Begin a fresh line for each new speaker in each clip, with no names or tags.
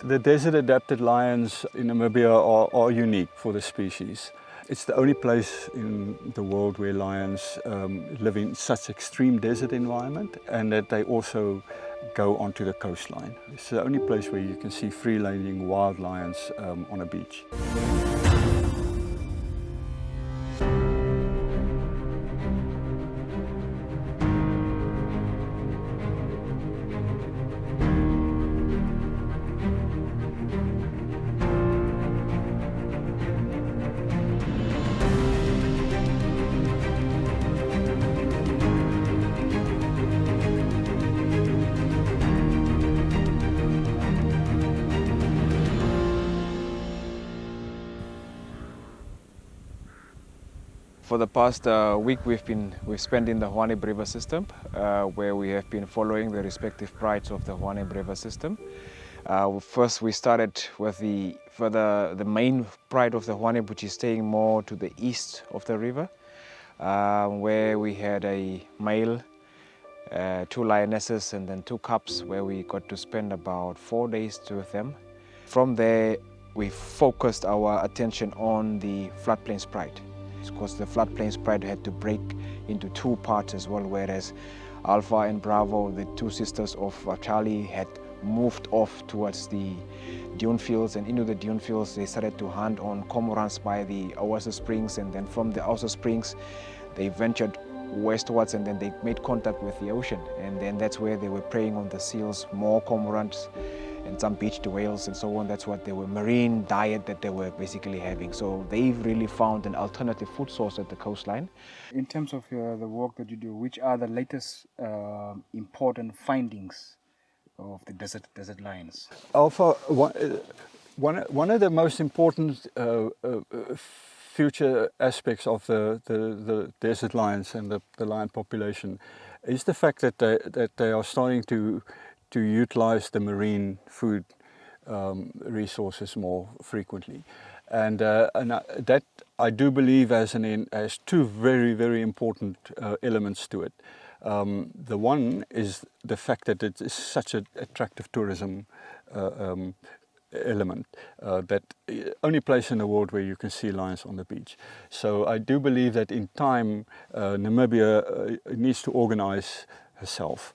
The desert-adapted lions in Namibia are unique for the species. It's the only place in the world where lions live in such extreme desert environment, and that they also go onto the coastline. It's the only place where you can see free-ranging wild lions on a beach.
For the past week, we've spent in the Hoanib River system, where we have been following the respective prides of the Hoanib River system. First, we started with the main pride of the Hoanib, which is staying more to the east of the river, where we had a male, 2 lionesses, and then 2 cubs, where we got to spend about 4 days with them. From there, we focused our attention on the floodplains pride, because the floodplains pride had to break into 2 parts as well, whereas Alpha and Bravo, the 2 sisters of Charlie, had moved off towards the dune fields, and into the dune fields they started to hunt on cormorants by the Oasis Springs, and then from the Oasis Springs they ventured westwards, and then they made contact with the ocean, and then that's where they were preying on the seals, more cormorants and some beached whales and so on. That's what they were, marine diet that they were basically having. So they've really found an alternative food source at the coastline.
In terms of the work that you do, which are the latest important findings of the desert lions?
Alpha, one of the most important future aspects of the desert lions and the lion population is the fact that they are starting to utilize the marine food resources more frequently, and that I do believe has 2 very, very important elements to it. The one is the fact that it is such an attractive tourism element, that only place in the world where you can see lions on the beach. So I do believe that in time Namibia needs to organize herself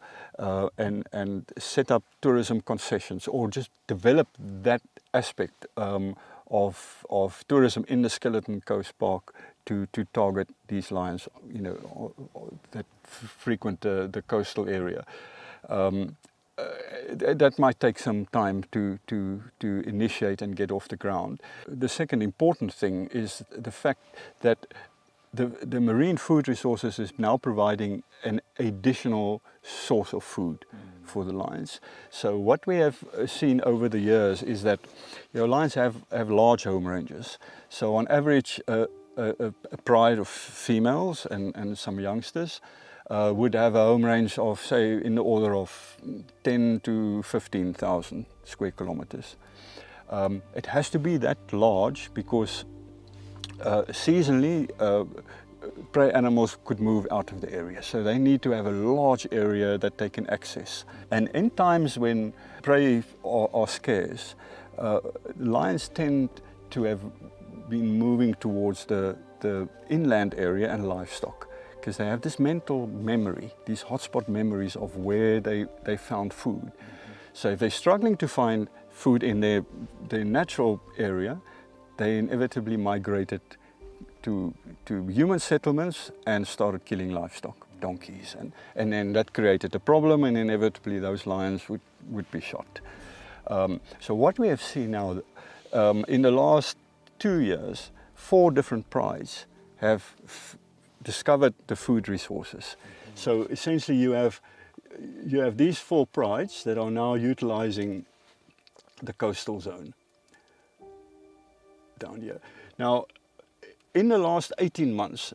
and set up tourism concessions, or just develop that aspect of tourism in the Skeleton Coast Park to target these lions, that frequent the coastal area. That might take some time to initiate and get off the ground. The second important thing is the fact that the marine food resources is now providing an additional source of food for the lions. So what we have seen over the years is that lions have large home ranges. So on average, a pride of females and some youngsters would have a home range of, say, in the order of 10 to 15,000 square kilometers. It has to be that large because seasonally prey animals could move out of the area, so they need to have a large area that they can access. And in times when prey are scarce, lions tend to have been moving towards the inland area and livestock, because they have this mental memory, these hotspot memories of where they found food. So if they're struggling to find food in their natural area, they inevitably migrated to human settlements and started killing livestock, donkeys, and then that created a problem, and inevitably those lions would be shot. So what we have seen now, in the last 2 years, 4 different prides have discovered the food resources. So essentially you have these 4 prides that are now utilizing the coastal zone down here. Now, in the last 18 months,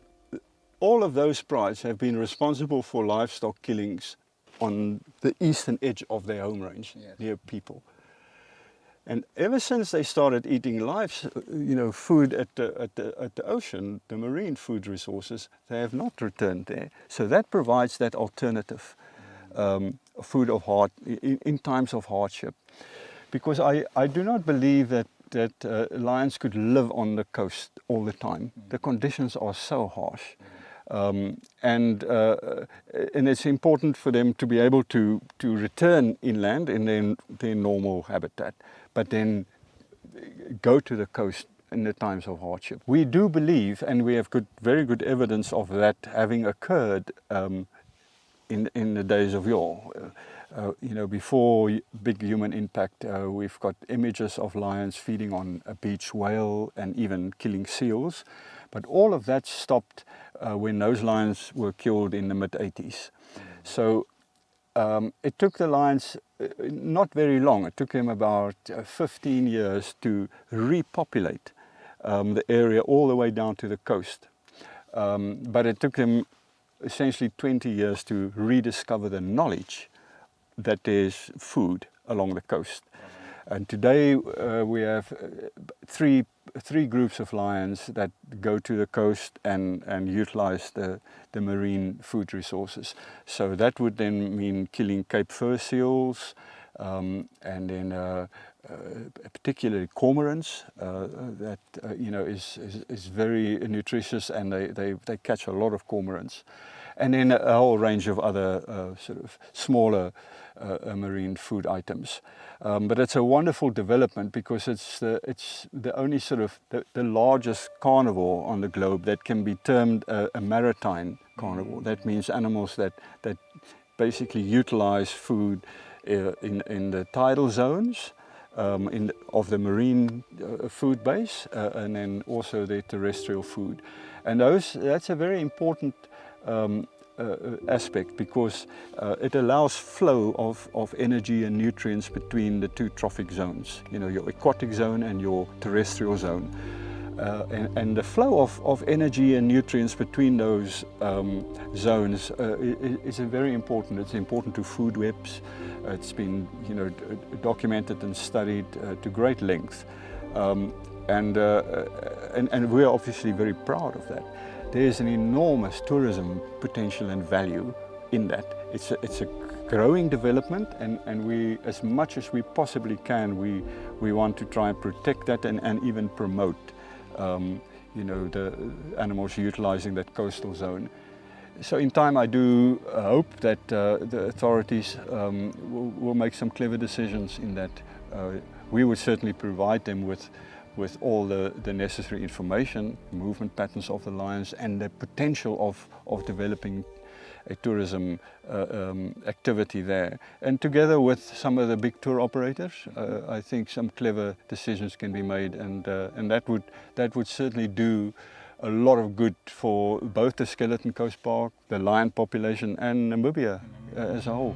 all of those prides have been responsible for livestock killings on the eastern edge of their home range, yes, near people. And ever since they started eating food at the ocean, the marine food resources, they have not returned there. So that provides that alternative food in times of hardship. because I do not believe that lions could live on the coast all the time. The conditions are so harsh. And it's important for them to be able to return inland in their normal habitat, but then go to the coast in the times of hardship. We do believe, and we have very good evidence of that having occurred in the days of yore. Before big human impact, we've got images of lions feeding on a beach whale and even killing seals. But all of that stopped when those lions were killed in the mid-80s. So it took the lions not very long. It took them about 15 years to repopulate the area all the way down to the coast. But it took them essentially 20 years to rediscover the knowledge that there's food along the coast. And today we have three groups of lions that go to the coast and utilize the marine food resources. So that would then mean killing Cape fur seals, and then particularly cormorants that is very nutritious, and they catch a lot of cormorants. And then a whole range of other sort of smaller marine food items. But it's a wonderful development because it's the only sort of the largest carnivore on the globe that can be termed a maritime carnivore. That means animals that basically utilize food in the tidal zones of the marine food base, and then also their terrestrial food. And that's a very important aspect because it allows flow of energy and nutrients between the two trophic zones, your aquatic zone and your terrestrial zone. And the flow of energy and nutrients between those zones is very important. It's important to food webs. It's been documented and studied to great length. And we're obviously very proud of that. There's an enormous tourism potential and value in that. It's a growing development, and we, as much as we possibly can, we want to try and protect that and even promote the animals utilizing that coastal zone. So in time I do hope that the authorities will make some clever decisions in that. We would certainly provide them with all the necessary information, movement patterns of the lions, and the potential of developing a tourism activity there. And together with some of the big tour operators, I think some clever decisions can be made, and that would certainly do a lot of good for both the Skeleton Coast Park, the lion population, and Namibia as a whole.